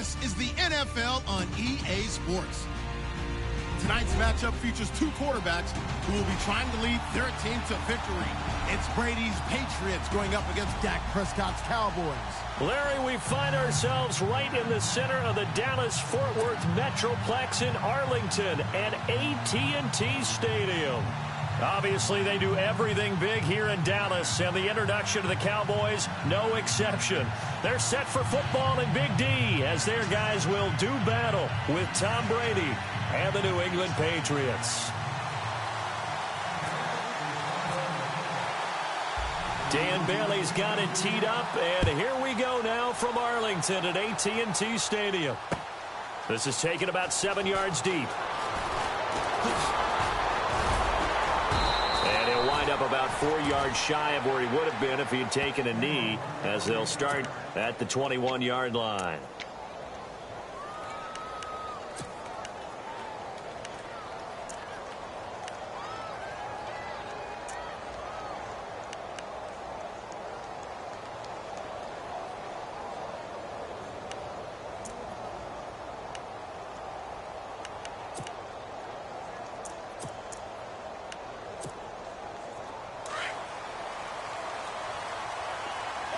This is the NFL on EA Sports. Tonight's matchup features two quarterbacks who will be trying to lead their team to victory. It's Brady's Patriots going up against Dak Prescott's Cowboys. Larry, we find ourselves right in the center of the Dallas-Fort Worth Metroplex in Arlington at AT&T Stadium. Obviously, they do everything big here in Dallas, and the introduction to the Cowboys, no exception. They're set for football in Big D as their guys will do battle with Tom Brady and the New England Patriots. Dan Bailey's got it teed up, and here we go now from Arlington at AT&T Stadium. This is taken about 7 yards deep. And he'll wind up about 4 yards shy of where he would have been if he had taken a knee, as they'll start at the 21-yard line.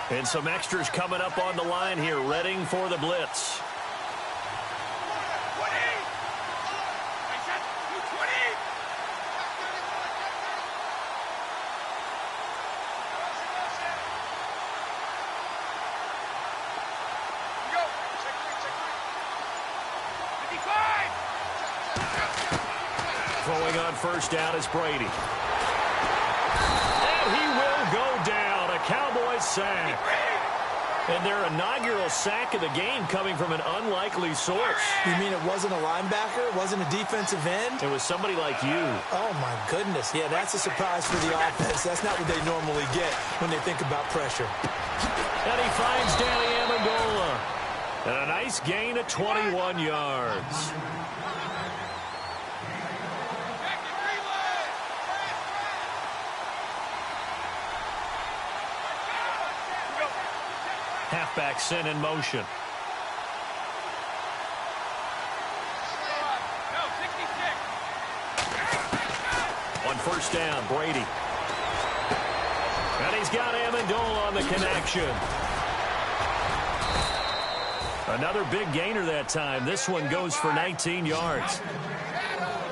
And some extras coming up on the line here, readying for the blitz. Throwing on first down is Brady. And he will go down. A Cowboys sack. And their inaugural sack of the game coming from an unlikely source. You mean it wasn't a linebacker? It wasn't a defensive end? It was somebody like you. Oh, my goodness. Yeah, that's a surprise for the offense. That's not what they normally get when they think about pressure. And he finds Danny Amendola. And a nice gain of 21 yards. Halfback sent in motion. On first down, Brady. And he's got Amendola on the connection. Another big gainer that time. This one goes for 19 yards.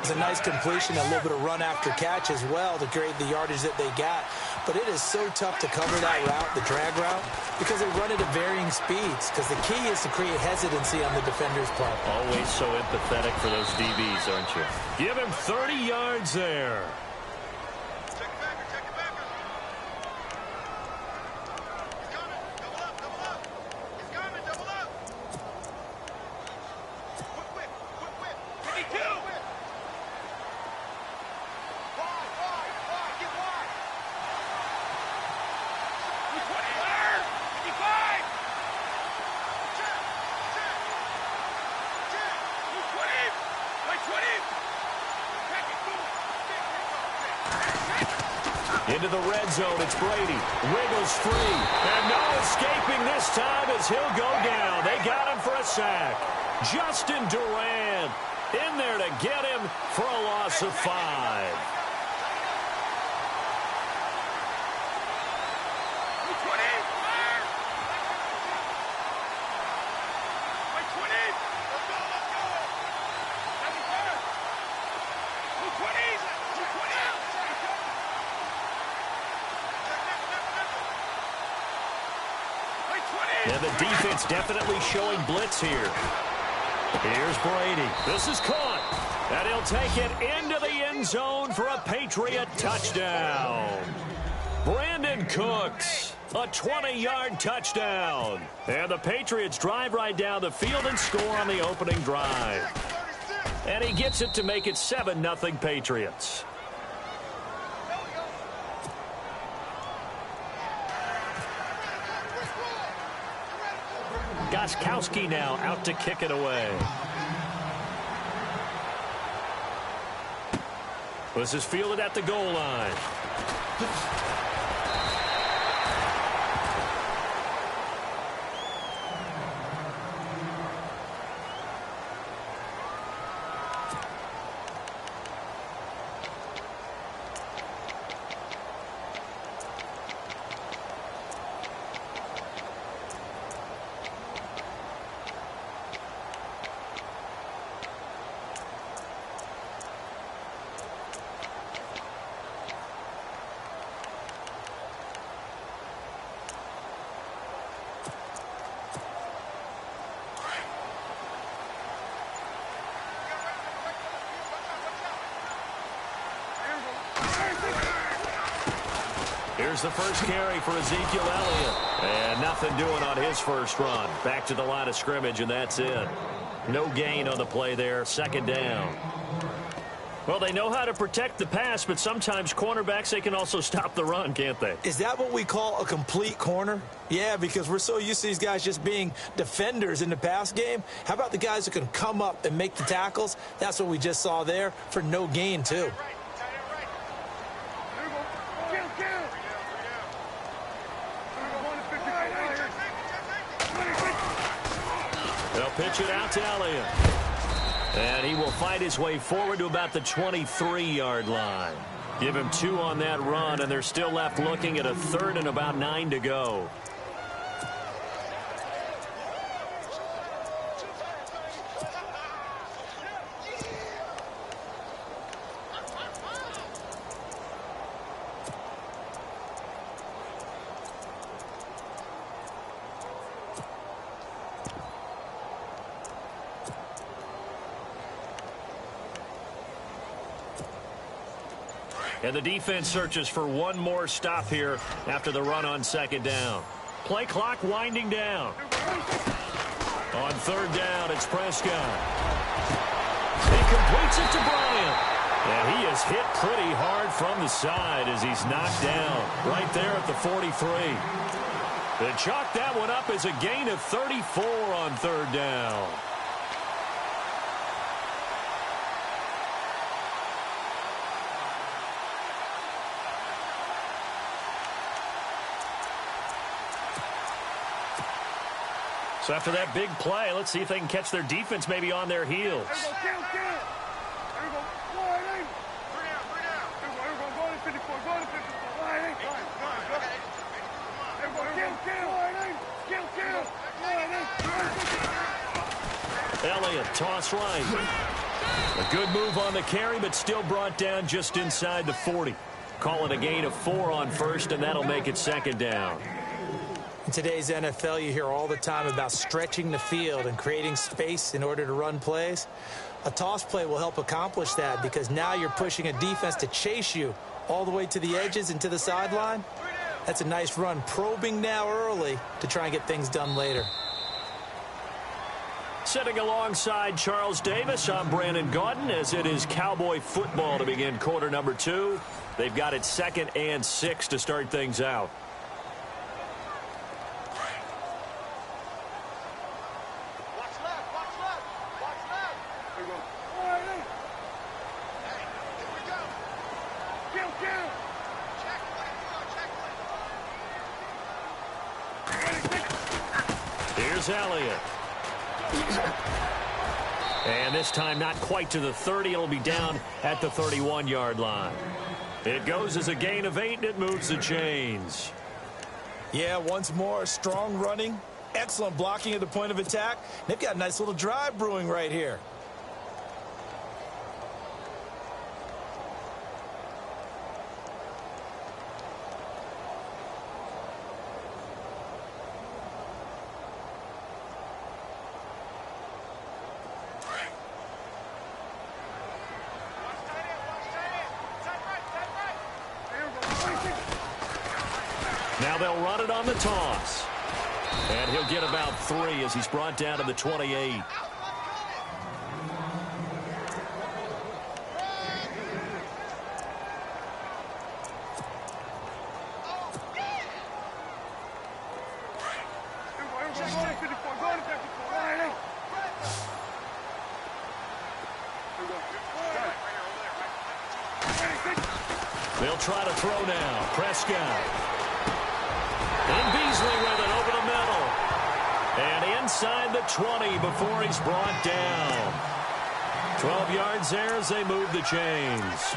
It's a nice completion, a little bit of run after catch as well to create the yardage that they got. But it is so tough to cover that route, the drag route, because they run it at varying speeds. Because the key is to create hesitancy on the defender's part. Always so empathetic for those DBs, aren't you? Give him 30 yards there. Into the red zone, it's Brady. Wiggles free. And no escaping this time as he'll go down. They got him for a sack. Justin Durant in there to get him for a loss of 5. And the defense definitely showing blitz here. Here's Brady. This is caught. And he'll take it into the end zone for a Patriot touchdown. Brandon Cooks, a 20-yard touchdown. And the Patriots drive right down the field and score on the opening drive. And he gets it to make it 7-0 Patriots. Gostkowski now out to kick it away. This is fielded at the goal line. Here's the first carry for Ezekiel Elliott. And nothing doing on his first run. Back to the line of scrimmage, and that's it. No gain on the play there. Second down. Well, they know how to protect the pass, but sometimes cornerbacks, they can also stop the run, can't they? Is that what we call a complete corner? Yeah, because we're so used to these guys just being defenders in the pass game. How about the guys who can come up and make the tackles? That's what we just saw there for no gain, too. They'll pitch it out to Elliott. And he will fight his way forward to about the 23-yard line. Give him 2 on that run, and they're still left looking at a 3rd and about 9 to go. And the defense searches for one more stop here after the run on second down. Play clock winding down. On third down, it's Prescott. He completes it to Bryant. And he is hit pretty hard from the side as he's knocked down right there at the 43. They chalk that one up as a gain of 34 on third down. So after that big play, let's see if they can catch their defense maybe on their heels. Elliott, toss right. A good move on the carry, but still brought down just inside the 40. Call it a gain of 4 on first, and that'll make it second down. In today's NFL, you hear all the time about stretching the field and creating space in order to run plays. A toss play will help accomplish that because now you're pushing a defense to chase you all the way to the edges and to the sideline. That's a nice run, probing now early to try and get things done later. Sitting alongside Charles Davis, I'm Brandon Gaudin as it is Cowboy football to begin quarter number 2. They've got it 2nd and 6 to start things out. Here's Elliott. And this time not quite to the 30. It'll be down at the 31-yard line. It goes as a gain of 8, and it moves the chains. Yeah, once more, strong running, excellent blocking at the point of attack. They've got a nice little drive brewing right here. Now they'll run it on the toss. And he'll get about 3 as he's brought down to the 28. They'll try to throw now. Prescott. And Beasley with it over the middle. And inside the 20 before he's brought down. 12 yards there as they move the chains.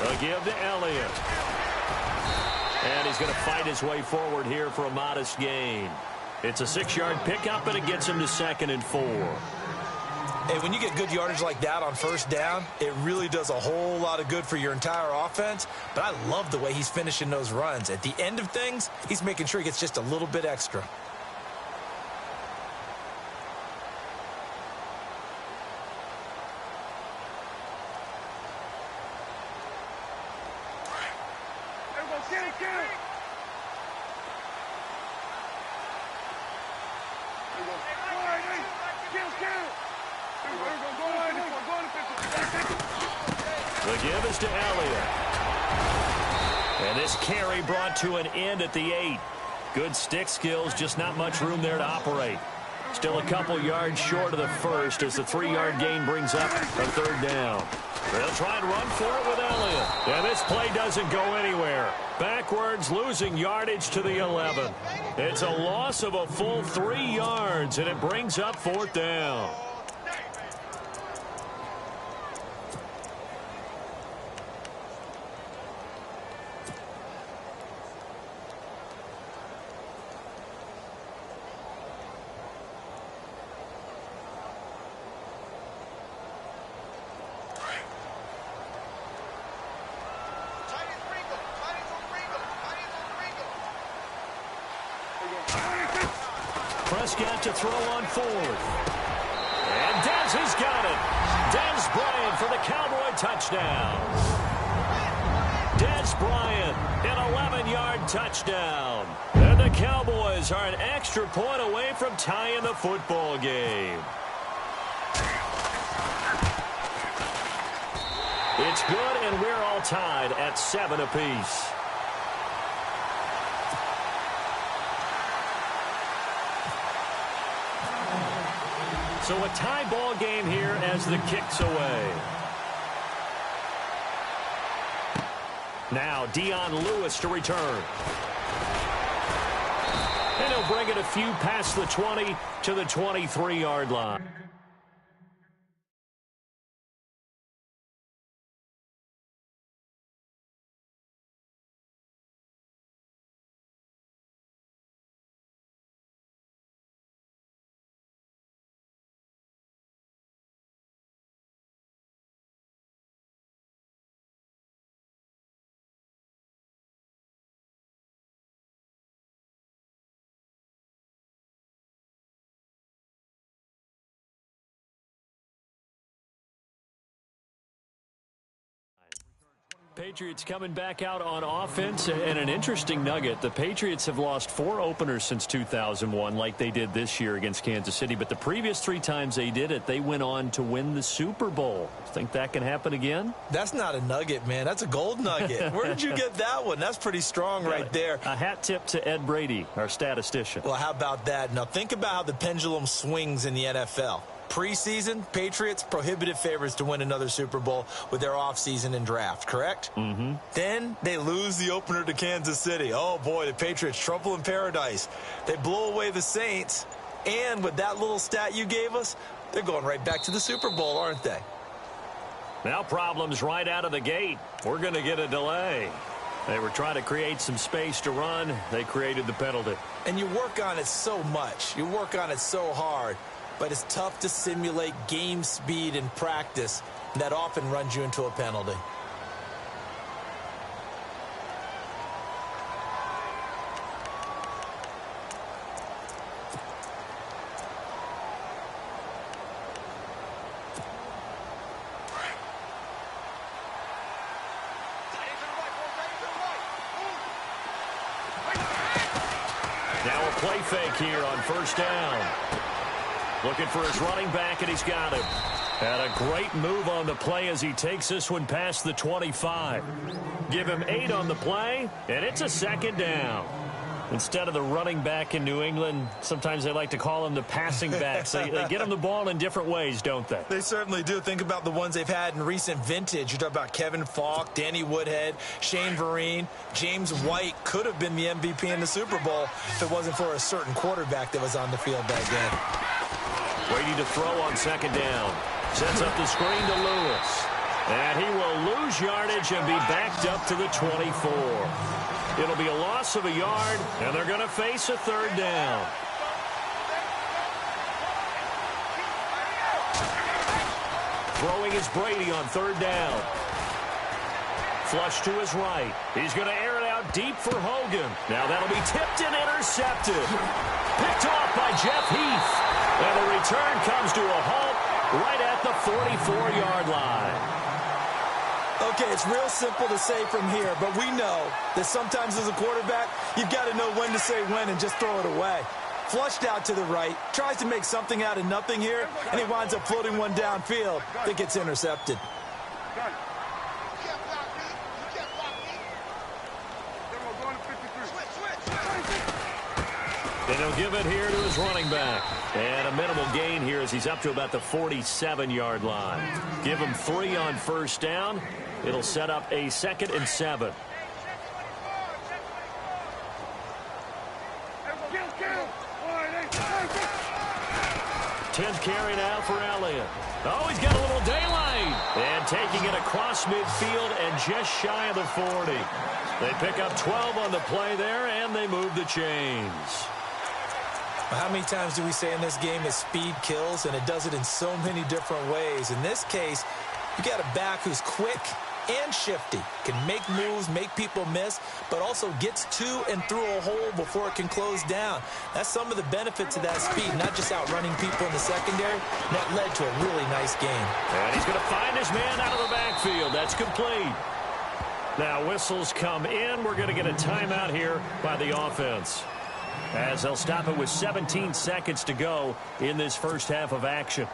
They'll give to Elliott. And he's going to fight his way forward here for a modest gain. It's a 6-yard pickup, and it gets him to 2nd and 4. Hey, when you get good yardage like that on first down, it really does a whole lot of good for your entire offense. But I love the way he's finishing those runs. At the end of things, he's making sure he gets just a little bit extra. The give is to Elliott. And this carry brought to an end at the 8. Good stick skills, just not much room there to operate. Still a couple yards short of the first as the 3-yard gain brings up a 3rd down. They'll try and run for it with Elliott. And this play doesn't go anywhere. Backwards, losing yardage to the 11. It's a loss of a full 3 yards, and it brings up 4th down. Prescott to throw on 4th. And Dez has got it. Dez Bryant for the Cowboy touchdown. Dez Bryant, an 11-yard touchdown. And the Cowboys are an extra point away from tying the football game. It's good, and we're all tied at 7 apiece. So a tie ball game here as the kick's away. Now Dion Lewis to return. And he'll bring it a few past the 20 to the 23-yard line. Patriots coming back out on offense, and an interesting nugget. The Patriots have lost 4 openers since 2001 like they did this year against Kansas City, but the previous 3 times they did it, they went on to win the Super Bowl. Think that can happen again? That's not a nugget, man. That's a gold nugget. Where did you get that one? That's pretty strong right there. A hat tip to Ed Brady, our statistician. Well, how about that? Now think about how the pendulum swings in the NFL. Preseason, Patriots prohibitive favorites to win another Super Bowl with their offseason and draft, correct? Mm-hmm. Then they lose the opener to Kansas City. Oh, boy, the Patriots, trouble in paradise. They blow away the Saints, and with that little stat you gave us, they're going right back to the Super Bowl, aren't they? Now problems right out of the gate. We're going to get a delay. They were trying to create some space to run. They created the penalty. And you work on it so much. You work on it so hard. But it's tough to simulate game speed in practice. That often runs you into a penalty. Now a play fake here on first down. Looking for his running back, and he's got him. And a great move on the play as he takes this one past the 25. Give him 8 on the play, and it's a 2nd down. Instead of the running back in New England, sometimes they like to call them the passing backs. They get them the ball in different ways, don't they? They certainly do. Think about the ones they've had in recent vintage. You talk about Kevin Falk, Danny Woodhead, Shane Vereen. James White could have been the MVP in the Super Bowl if it wasn't for a certain quarterback that was on the field back then. Waiting to throw on 2nd down. Sets up the screen to Lewis. And he will lose yardage and be backed up to the 24. It'll be a loss of a yard, and they're going to face a third down. Throwing is Brady on third down. Flush to his right. He's going to air it out deep for Hogan. Now that'll be tipped and intercepted. Picked off by Jeff Heath. And the return comes to a halt right at the 44-yard line. Okay, it's real simple to say from here, but we know that sometimes as a quarterback, you've got to know when to say when and just throw it away. Flushed out to the right, tries to make something out of nothing here, and he winds up floating one downfield that gets intercepted. And he'll give it here to his running back. And a minimal gain here as he's up to about the 47-yard line. Give him 3 on first down. It'll set up a 2nd and 7. Tenth carry now for Elliott. Oh, he's got a little daylight. And taking it across midfield and just shy of the 40. They pick up 12 on the play there, and they move the chains. How many times do we say in this game that speed kills, and it does it in so many different ways? In this case, you got a back who's quick and shifty, can make moves, make people miss, but also gets to and through a hole before it can close down. That's some of the benefits of that speed, not just outrunning people in the secondary. That led to a really nice game. And he's going to find his man out of the backfield. That's complete. Now whistles come in. We're going to get a timeout here by the offense, as they'll stop it with 17 seconds to go in this first half of action.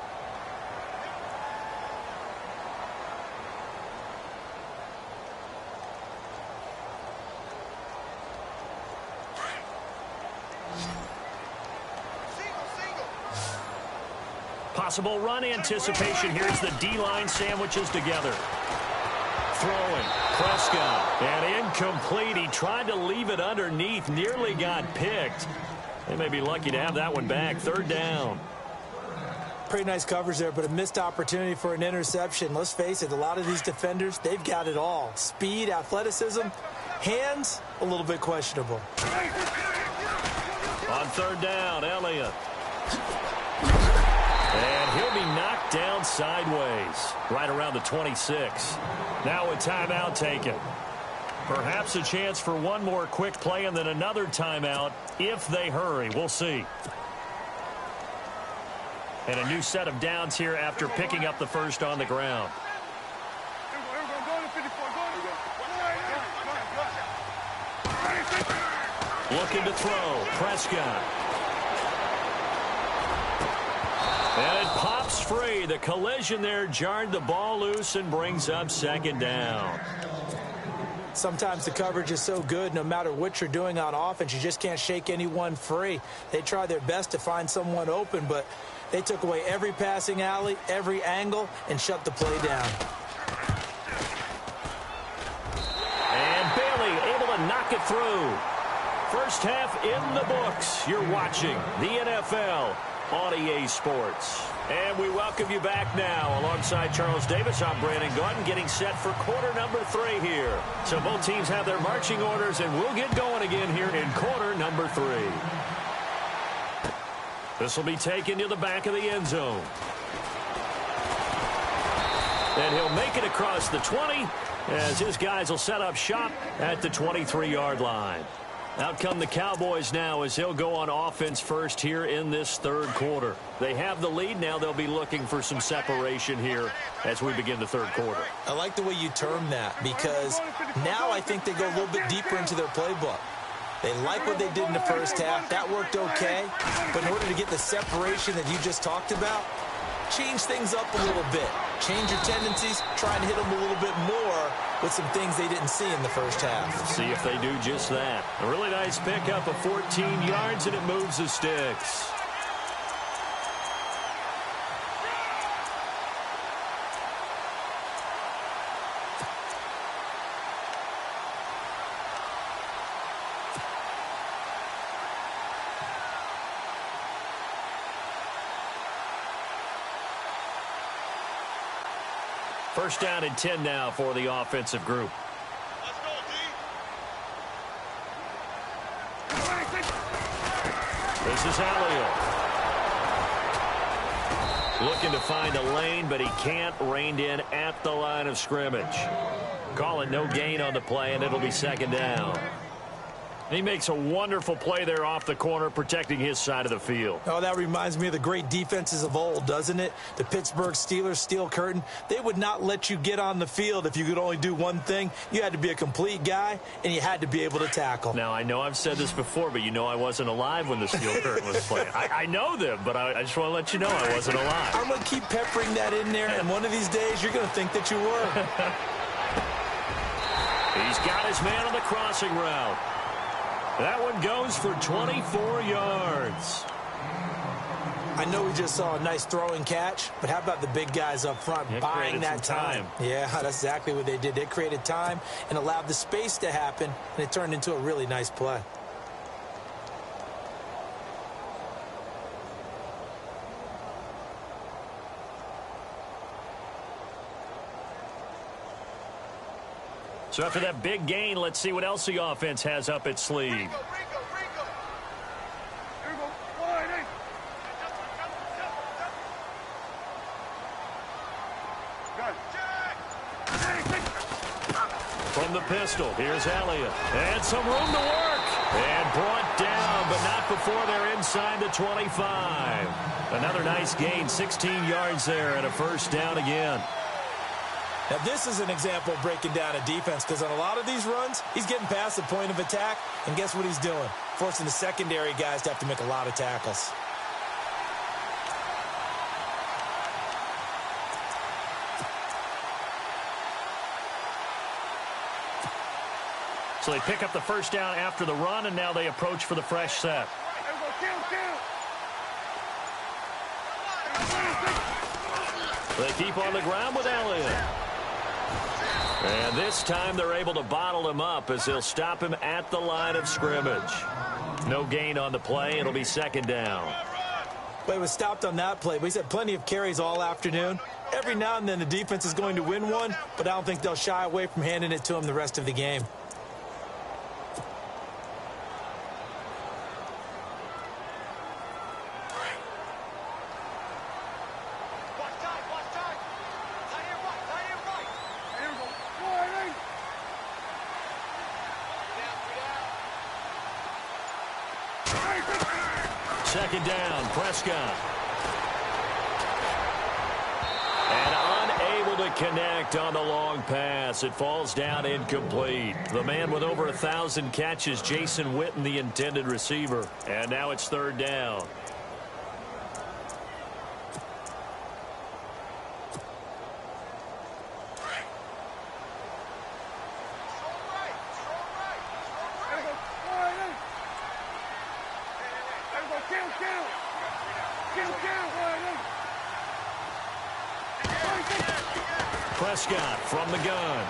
Possible run anticipation. Here's the D-line sandwiches together. Throwing, Prescott, and incomplete. He tried to leave it underneath, nearly got picked. They may be lucky to have that one back. Third down. Pretty nice coverage there, but a missed opportunity for an interception. Let's face it, a lot of these defenders, they've got it all. Speed, athleticism, hands, a little bit questionable. On third down, Elliott. And he'll be knocked down sideways, right around the 26. Now a timeout taken. Perhaps a chance for one more quick play and then another timeout if they hurry. We'll see. And a new set of downs here after picking up the first on the ground. Looking to throw. Prescott. And it pops free. The collision there jarred the ball loose and brings up second down. Sometimes the coverage is so good, no matter what you're doing on offense, you just can't shake anyone free. They try their best to find someone open, but they took away every passing alley, every angle, and shut the play down. And Bailey able to knock it through. First half in the books. You're watching the NFL on EA Sports. And we welcome you back now. Alongside Charles Davis, I'm Brandon Gordon, getting set for quarter number 3 here. So both teams have their marching orders, and we'll get going again here in quarter number 3. This will be taken to the back of the end zone. And he'll make it across the 20 as his guys will set up shop at the 23-yard line. Out come the Cowboys now as they'll go on offense first here in this third quarter. They have the lead. Now they'll be looking for some separation here as we begin the third quarter. I like the way you term that, because now I think they go a little bit deeper into their playbook. They like what they did in the first half. That worked okay. But in order to get the separation that you just talked about, change things up a little bit. Change your tendencies. Try and hit them a little bit more with some things they didn't see in the first half. See if they do just that. A really nice pickup of 14 yards, and it moves the sticks. First down and 10 now for the offensive group. This is Elliott. Looking to find a lane, but he can't. Reined in at the line of scrimmage. Calling no gain on the play, and it'll be second down. He makes a wonderful play there off the corner, protecting his side of the field. Oh, that reminds me of the great defenses of old, doesn't it? The Pittsburgh Steelers, Steel Curtain. They would not let you get on the field if you could only do one thing. You had to be a complete guy, and you had to be able to tackle. Now, I know I've said this before, but you know I wasn't alive when the Steel Curtain was playing. I know them, but I just want to let you know I wasn't alive. I'm going to keep peppering that in there, and one of these days you're going to think that you were. He's got his man on the crossing route. That one goes for 24 yards. I know we just saw a nice throwing catch, but how about the big guys up front buying that time? Yeah, that's exactly what they did. They created time and allowed the space to happen, and it turned into a really nice play. So after that big gain, let's see what else the offense has up its sleeve. Here we go. From the pistol, here's Elliott. And some room to work. And brought down, but not before they're inside the 25. Another nice gain, 16 yards there, and a first down again. Now, this is an example of breaking down a defense, because on a lot of these runs, he's getting past the point of attack, and guess what he's doing? Forcing the secondary guys to have to make a lot of tackles. So they pick up the first down after the run, and now they approach for the fresh set. They keep on the ground with Elliott. And this time they're able to bottle him up as they'll stop him at the line of scrimmage. No gain on the play. It'll be second down. Well, he was stopped on that play, but he's had plenty of carries all afternoon. Every now and then the defense is going to win one, but I don't think they'll shy away from handing it to him the rest of the game. Second down, Prescott. And unable to connect on the long pass. It falls down incomplete. The man with over 1,000 catches, Jason Witten, the intended receiver. And now it's third down. Prescott from the gun.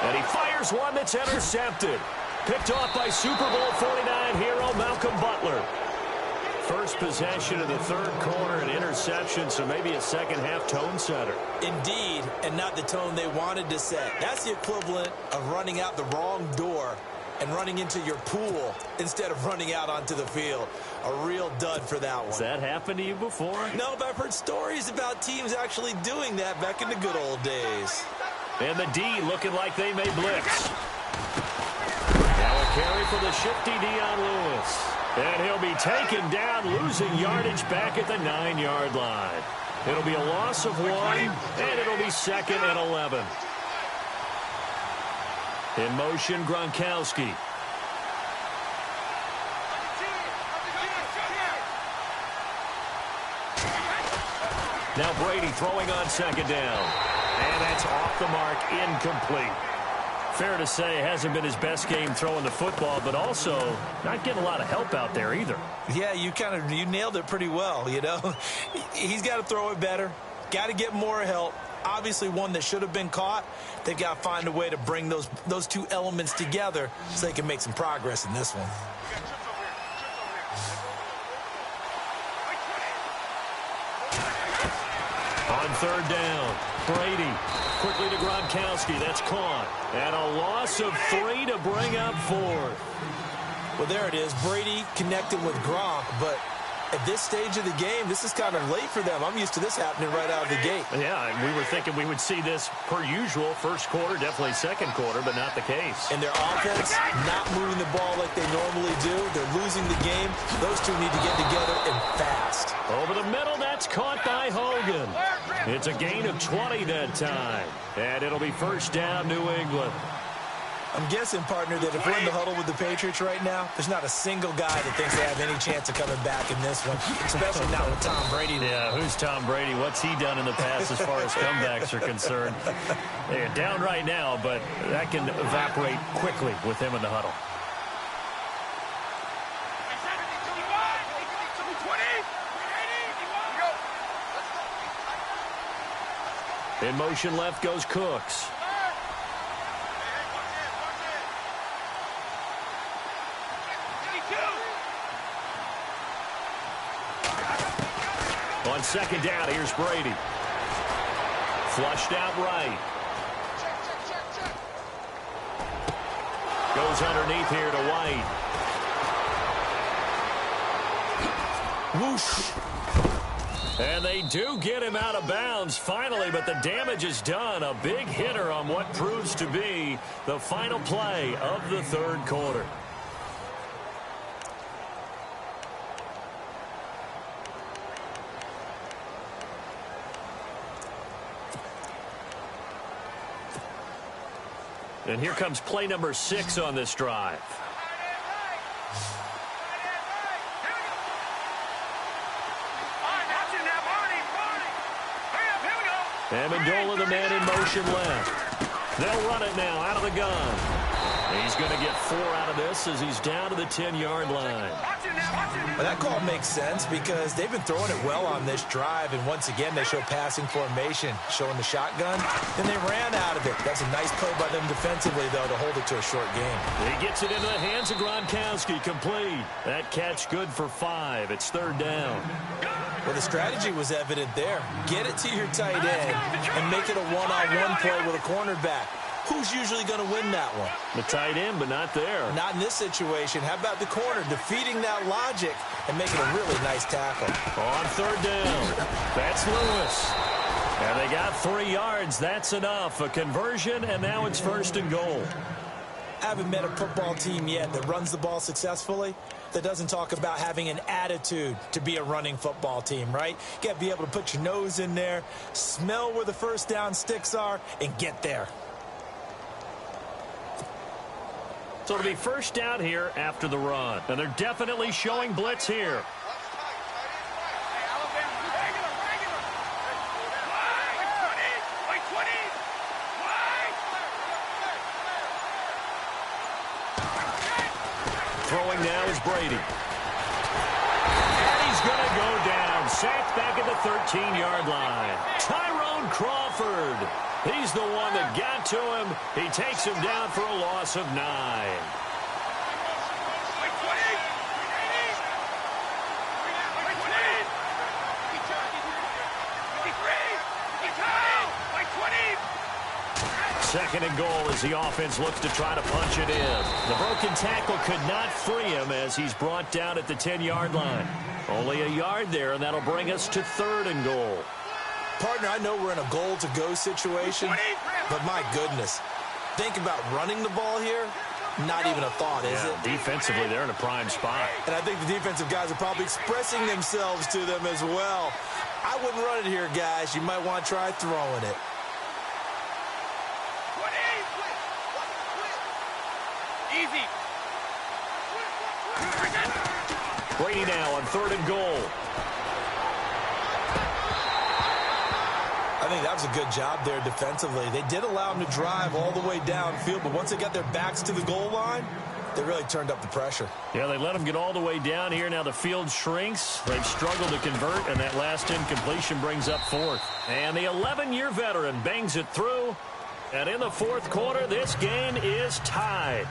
And he fires one that's intercepted. Picked off by Super Bowl 49 hero Malcolm Butler. First possession of the third quarter, an interception, so maybe a second-half tone setter. Indeed, and not the tone they wanted to set. That's the equivalent of running out the wrong door and running into your pool instead of running out onto the field. A real dud for that one. Has that happened to you before? No, but I've heard stories about teams actually doing that back in the good old days. And the D looking like they may blitz. Now a carry for the shifty Dion Lewis. And he'll be taken down, losing yardage back at the 9-yard line. It'll be a loss of 1, and it'll be second and 11. In motion, Gronkowski. Now Brady throwing on second down. And that's off the mark, incomplete. Fair to say, hasn't been his best game throwing the football, but also not getting a lot of help out there either. Yeah, you nailed it pretty well, you know. He's got to throw it better. Got to get more help. Obviously one that should have been caught. They've got to find a way to bring those two elements together so they can make some progress in this one. On third down, Brady quickly to Gronkowski. That's caught. And a loss of 3 to bring up 4th. Well, there it is. Brady connecting with Gronk, but at this stage of the game, this is kind of late for them. I'm used to this happening right out of the gate. Yeah, and we were thinking we would see this per usual. First quarter, definitely second quarter, but not the case. And their offense not moving the ball like they normally do. They're losing the game. Those two need to get together and fast. Over the middle, that's caught by Hogan. It's a gain of 20 that time. And it'll be first down, New England. I'm guessing, partner, that if we're in the huddle with the Patriots right now, there's not a single guy that thinks they have any chance of coming back in this one, especially not with Tom Brady. Yeah, who's Tom Brady? What's he done in the past as far as comebacks are concerned? They're down right now, but that can evaporate quickly with him in the huddle. In motion left goes Cooks. On second down, here's Brady. Flushed out right. Goes underneath here to White. Whoosh. And they do get him out of bounds finally, but the damage is done. A big hitter on what proves to be the final play of the third quarter. And here comes play number 6 on this drive. Amendola, the man in motion left. They'll run it now out of the gun. He's going to get 4 out of this as he's down to the 10-yard line. Well, that call makes sense because they've been throwing it well on this drive, and once again they show passing formation, showing the shotgun. Then they ran out of it. That's a nice play by them defensively, though, to hold it to a short game. He gets it into the hands of Gronkowski, complete. That catch good for 5. It's third down. Well, the strategy was evident there. Get it to your tight end and make it a one-on-one play with a cornerback. Who's usually going to win that one? The tight end, but not there. Not in this situation. How about the corner defeating that logic and making a really nice tackle? On third down, that's Lewis. And they got 3 yards. That's enough. A conversion, and now it's first and goal. I haven't met a football team yet that runs the ball successfully that doesn't talk about having an attitude to be a running football team, right? You got to be able to put your nose in there, smell where the first down sticks are, and get there. So it'll be first down here after the run. And they're definitely showing blitz here. Throwing now is Brady. And he's going to go down. Sacked back at the 13-yard line. Tyrone Crawford. He's the one that got to him. He takes him down for a loss of 9. Second and goal as the offense looks to try to punch it in. The broken tackle could not free him as he's brought down at the 10-yard line. Only a yard there, and that'll bring us to third and goal. Partner, I know we're in a goal-to-go situation, but my goodness, think about running the ball here. Not even a thought, is it? Defensively, they're in a prime spot. And I think the defensive guys are probably expressing themselves to them as well. I wouldn't run it here, guys. You might want to try throwing it. Easy. Brady now on third and goal. I think that was a good job there defensively. They did allow them to drive all the way downfield, but once they got their backs to the goal line, they really turned up the pressure. Yeah, they let them get all the way down here. Now the field shrinks. They've struggled to convert, and that last incompletion brings up fourth. And the 11-year veteran bangs it through. And in the fourth quarter, this game is tied.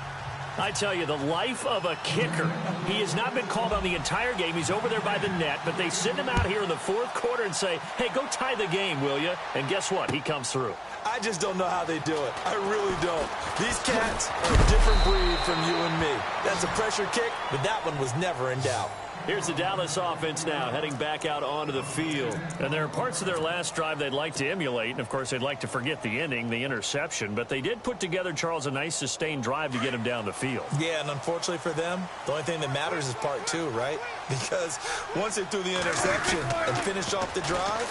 I tell you, the life of a kicker. He has not been called on the entire game. He's over there by the net, but they send him out here in the fourth quarter and say, hey, go tie the game, will you? And guess what? He comes through. I just don't know how they do it. I really don't. These cats are a different breed from you and me. That's a pressure kick, but that one was never in doubt. Here's the Dallas offense now, heading back out onto the field. And there are parts of their last drive they'd like to emulate, and, of course, they'd like to forget the ending, the interception. But they did put together, Charles, a nice sustained drive to get him down the field. Yeah, and unfortunately for them, the only thing that matters is part two, right? Because once they threw the interception and finished off the drive,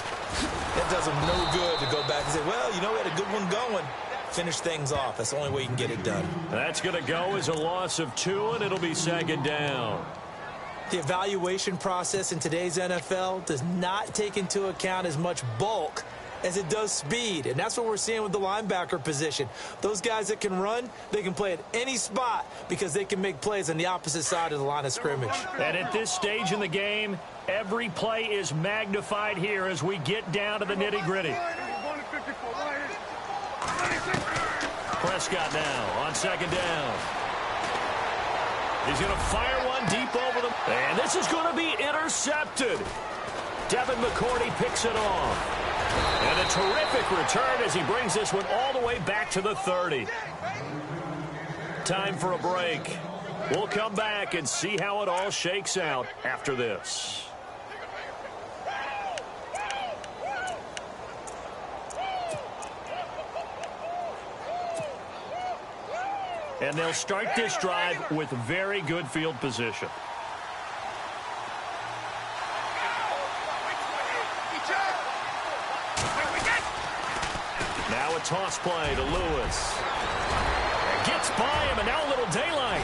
it does them no good to go back and say, well, you know, we had a good one going. Finish things off. That's the only way you can get it done. That's going to go as a loss of 2, and it'll be second down. The evaluation process in today's NFL does not take into account as much bulk as it does speed. And that's what we're seeing with the linebacker position. Those guys that can run, they can play at any spot because they can make plays on the opposite side of the line of scrimmage. And at this stage in the game, every play is magnified here as we get down to the nitty-gritty. Prescott now on second down. He's going to fire one deep over them. And this is going to be intercepted. Devin McCourty picks it off. And a terrific return as he brings this one all the way back to the 30. Time for a break. We'll come back and see how it all shakes out after this. And they'll start this drive with very good field position. Now a toss play to Lewis. Gets by him, and now a little daylight.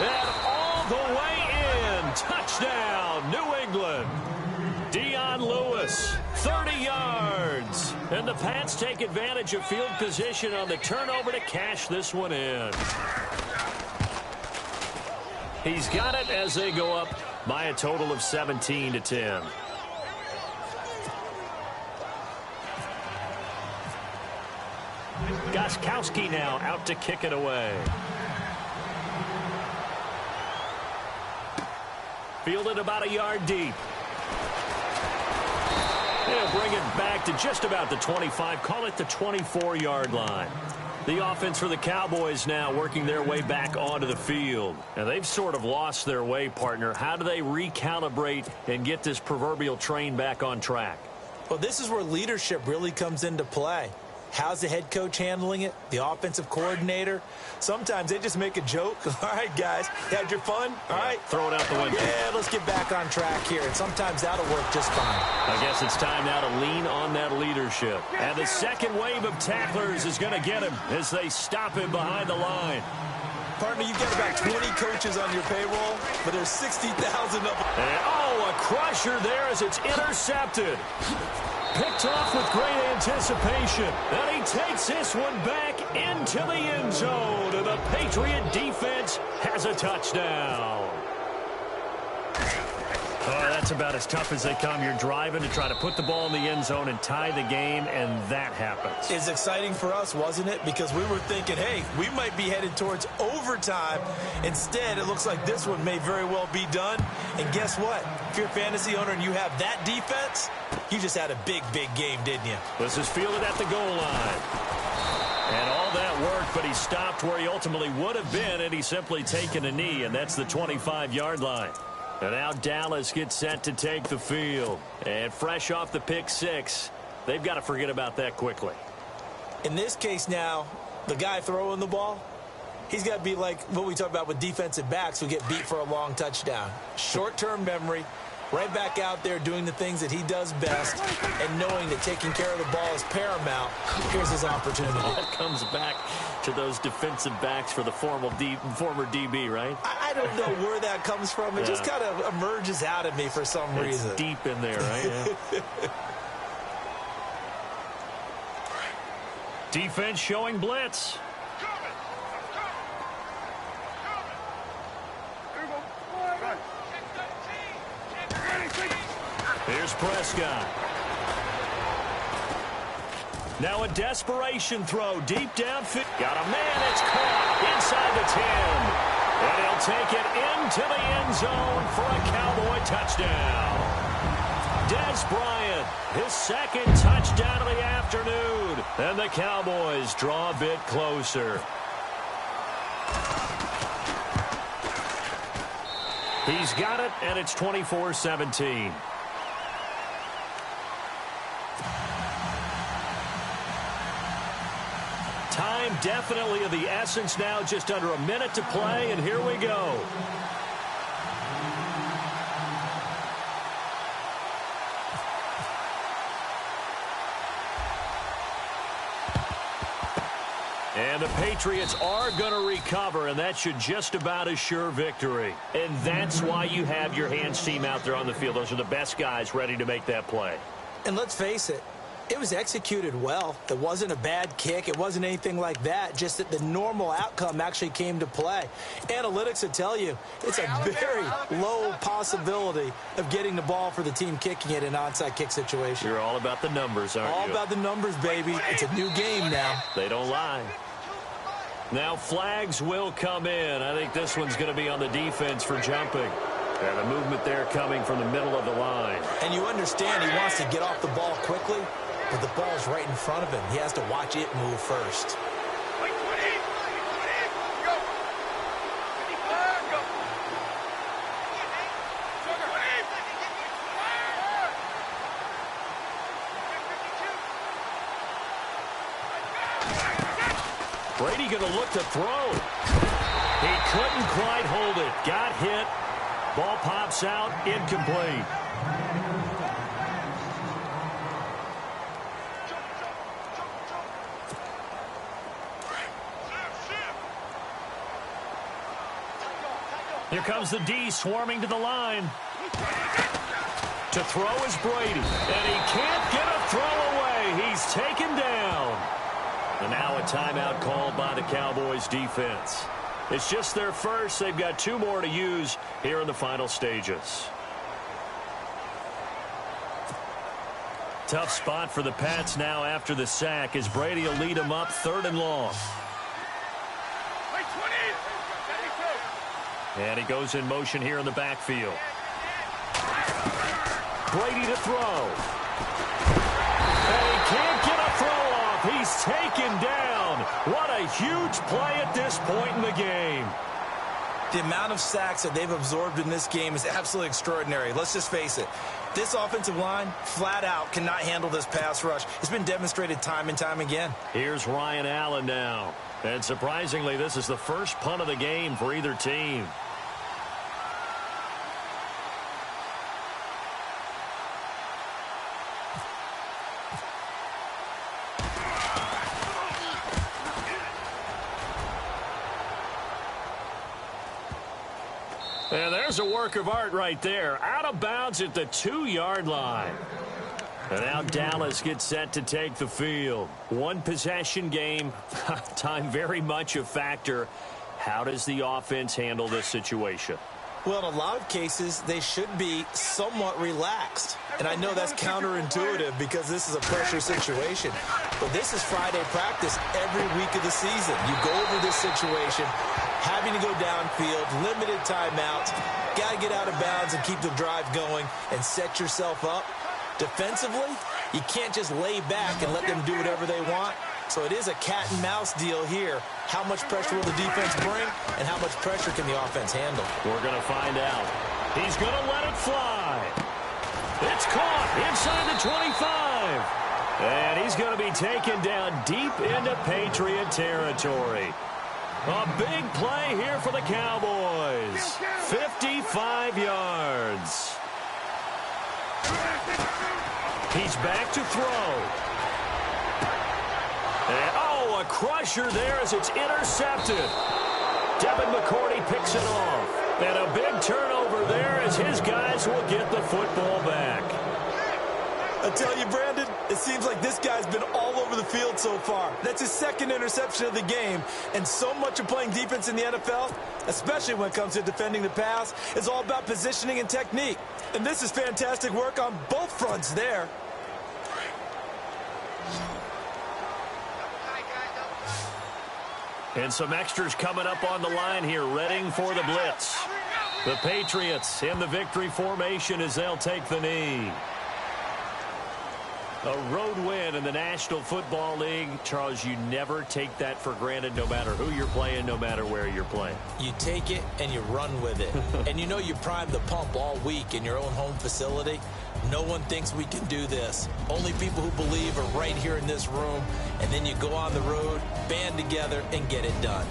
And all the way in. Touchdown, New England. Dion Lewis, 30 yards. And the Pats take advantage of field position on the turnover to cash this one in. He's got it as they go up by a total of 17-10. Gostkowski now out to kick it away. Fielded about a yard deep. They'll bring it back to just about the 25, call it the 24-yard line. The offense for the Cowboys now working their way back onto the field. And they've sort of lost their way, partner. How do they recalibrate and get this proverbial train back on track? Well, this is where leadership really comes into play. How's the head coach handling it? The offensive coordinator? Sometimes they just make a joke. All right, guys, had your fun? All right. Throw it out the window. Yeah, let's get back on track here. And sometimes that'll work just fine. I guess it's time now to lean on that leadership. And the second wave of tacklers is going to get him as they stop him behind the line. Partner, you've got about 20 coaches on your payroll, but there's 60,000 of them. And, oh, a crusher there as it's intercepted. Picked off with great anticipation. And he takes this one back into the end zone. And the Patriot defense has a touchdown. Oh, that's about as tough as they come. You're driving to try to put the ball in the end zone and tie the game, and that happens. It's exciting for us, wasn't it? Because we were thinking, hey, we might be headed towards overtime. Instead, it looks like this one may very well be done. And guess what? If you're a fantasy owner and you have that defense, you just had a big, big game, didn't you? This is fielded at the goal line. And all that worked, but he stopped where he ultimately would have been, and he's simply taken a knee, and that's the 25-yard line. And now Dallas gets set to take the field. And fresh off the pick six, they've got to forget about that quickly. In this case now, the guy throwing the ball, he's got to be like what we talk about with defensive backs who get beat for a long touchdown. Short-term memory, right back out there doing the things that he does best, and knowing that taking care of the ball is paramount. Here's his opportunity. That comes back to those defensive backs for the former DB, right? I don't know where that comes from. It just kind of emerges out of me for some reason. It's deep in there, right? Yeah. Defense showing blitz. Here's Prescott. Now a desperation throw deep downfield. Got a man, it's caught inside the 10. And he'll take it into the end zone for a Cowboy touchdown. Des Bryant, his second touchdown of the afternoon. And the Cowboys draw a bit closer. He's got it, and it's 24-17. Time definitely of the essence now, just under a minute to play, and here we go. And the Patriots are going to recover, and that should just about assure victory. And that's why you have your hands team out there on the field. Those are the best guys ready to make that play. And let's face it, it was executed well. It wasn't a bad kick. It wasn't anything like that, just that the normal outcome actually came to play. Analytics will tell you it's a very low possibility of getting the ball for the team kicking it in an onside kick situation. You're all about the numbers, aren't you? All about the numbers, baby. It's a new game now. They don't lie. Now flags will come in. I think this one's going to be on the defense for jumping. And the movement there coming from the middle of the line. And you understand he wants to get off the ball quickly, but the ball's right in front of him. He has to watch it move first. Brady going to look to throw. He couldn't quite hold it. Got hit. Ball pops out. Incomplete. Here comes the D swarming to the line. To throw is Brady. And he can't get a throw away. He's taken down. And now a timeout called by the Cowboys defense. It's just their first. They've got two more to use here in the final stages. Tough spot for the Pats now after the sack as Brady will lead them up 3rd and long. And he goes in motion here in the backfield. Brady to throw. And he can't get a throw off. He's taken down. What a huge play at this point in the game. The amount of sacks that they've absorbed in this game is absolutely extraordinary. Let's just face it. This offensive line, flat out, cannot handle this pass rush. It's been demonstrated time and time again. Here's Ryan Allen now. And surprisingly, this is the first punt of the game for either team. And there's a work of art right there. Out of bounds at the 2-yard line. And now Dallas gets set to take the field. One possession game. Time very much a factor. How does the offense handle this situation? Well, in a lot of cases, they should be somewhat relaxed. And I know that's counterintuitive because this is a pressure situation. But this is Friday practice every week of the season. You go over this situation, having to go downfield, limited timeouts, got to get out of bounds and keep the drive going and set yourself up. Defensively, you can't just lay back and let them do whatever they want. So it is a cat and mouse deal here. How much pressure will the defense bring and how much pressure can the offense handle? We're going to find out. He's going to let it fly. It's caught inside the 25. And he's going to be taken down deep into Patriot territory. A big play here for the Cowboys. 55 yards. He's back to throw. And, oh, a crusher there as it's intercepted. Devin McCourty picks it off. And a big turnover there as his guys will get the football back. I tell you, Brandon, it seems like this guy's been all over the field so far. That's his second interception of the game. And so much of playing defense in the NFL, especially when it comes to defending the pass, is all about positioning and technique. And this is fantastic work on both fronts there. And some extras coming up on the line here, readying for the blitz. The Patriots in the victory formation as they'll take the knee. A road win in the National Football League. Charles, you never take that for granted no matter who you're playing, no matter where you're playing. You take it and you run with it. And you know you primed the pump all week in your own home facility. No one thinks we can do this. Only people who believe are right here in this room. And then you go on the road, band together, and get it done.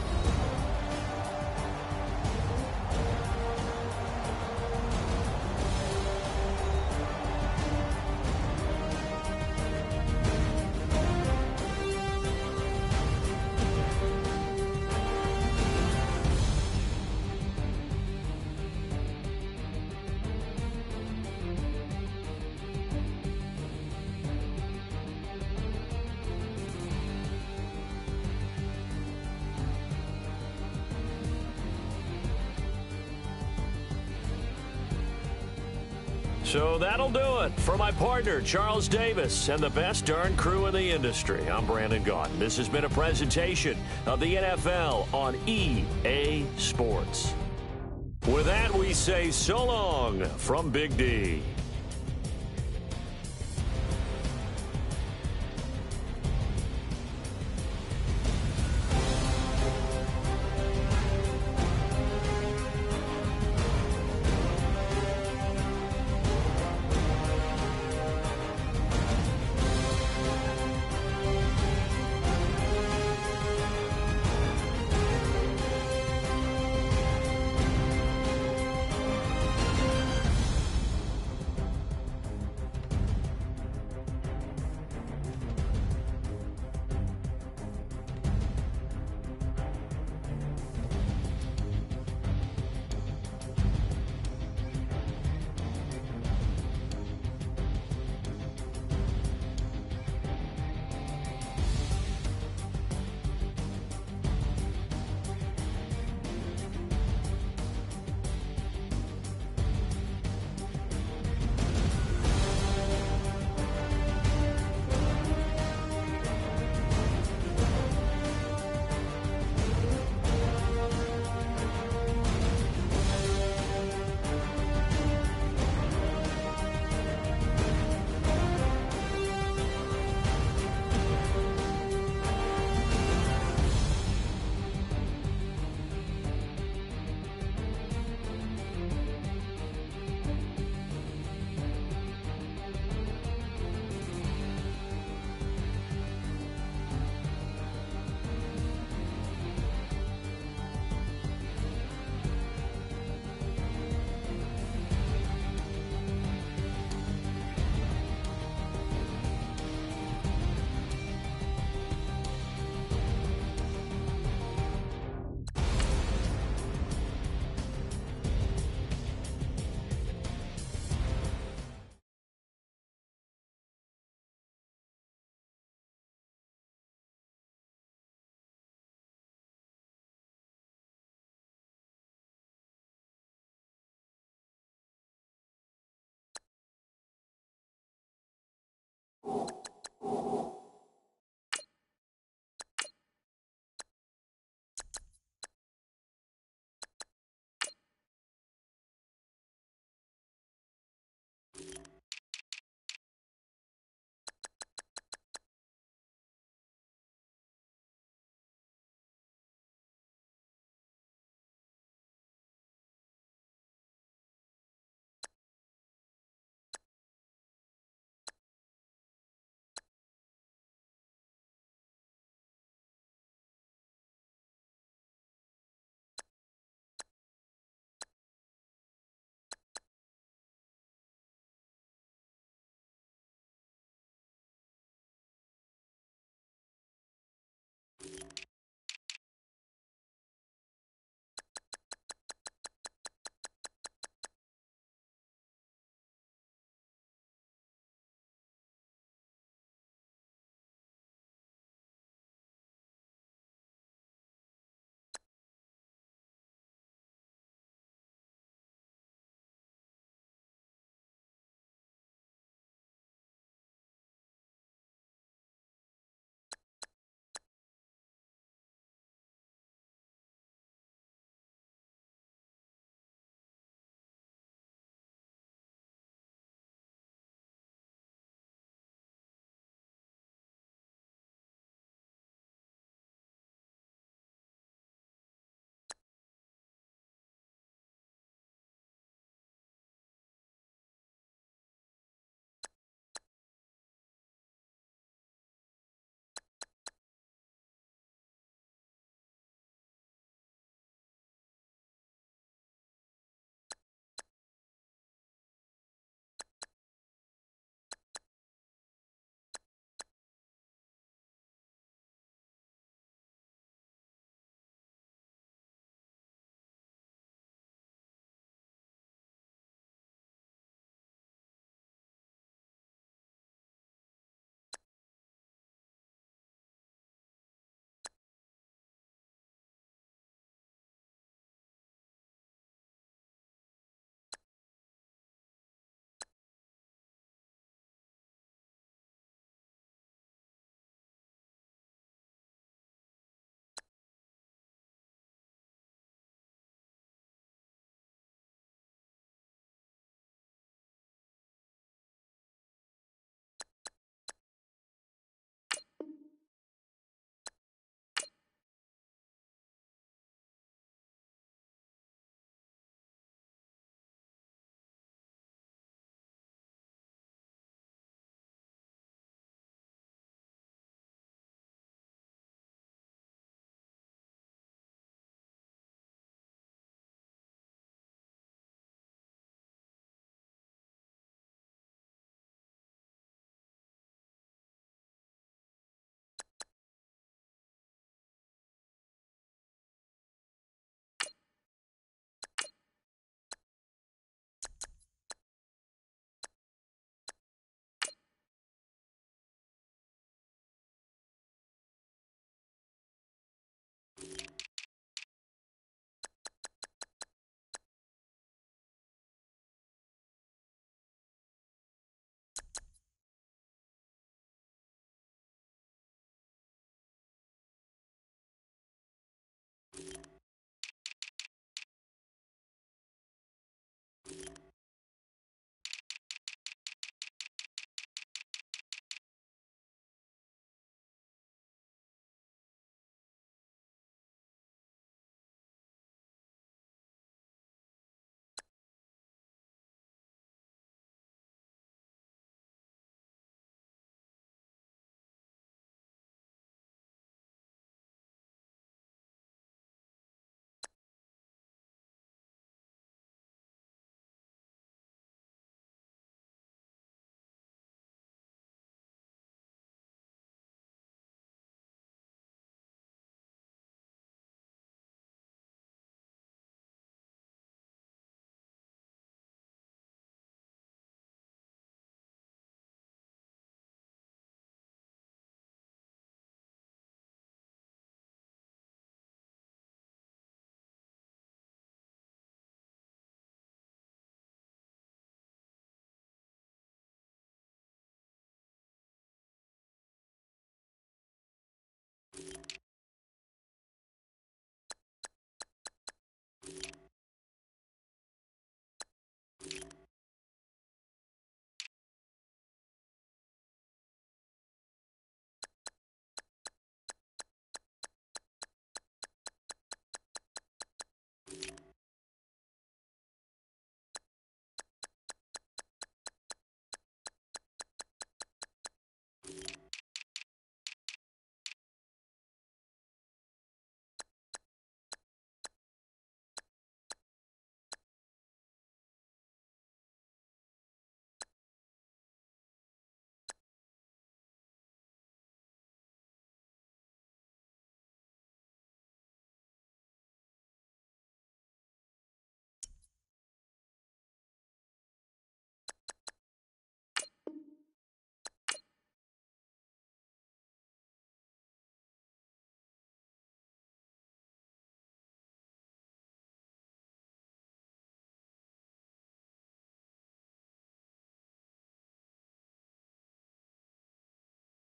So that'll do it for my partner, Charles Davis, and the best darn crew in the industry. I'm Brandon Gaudin. This has been a presentation of the NFL on EA Sports. With that, we say so long from Big D.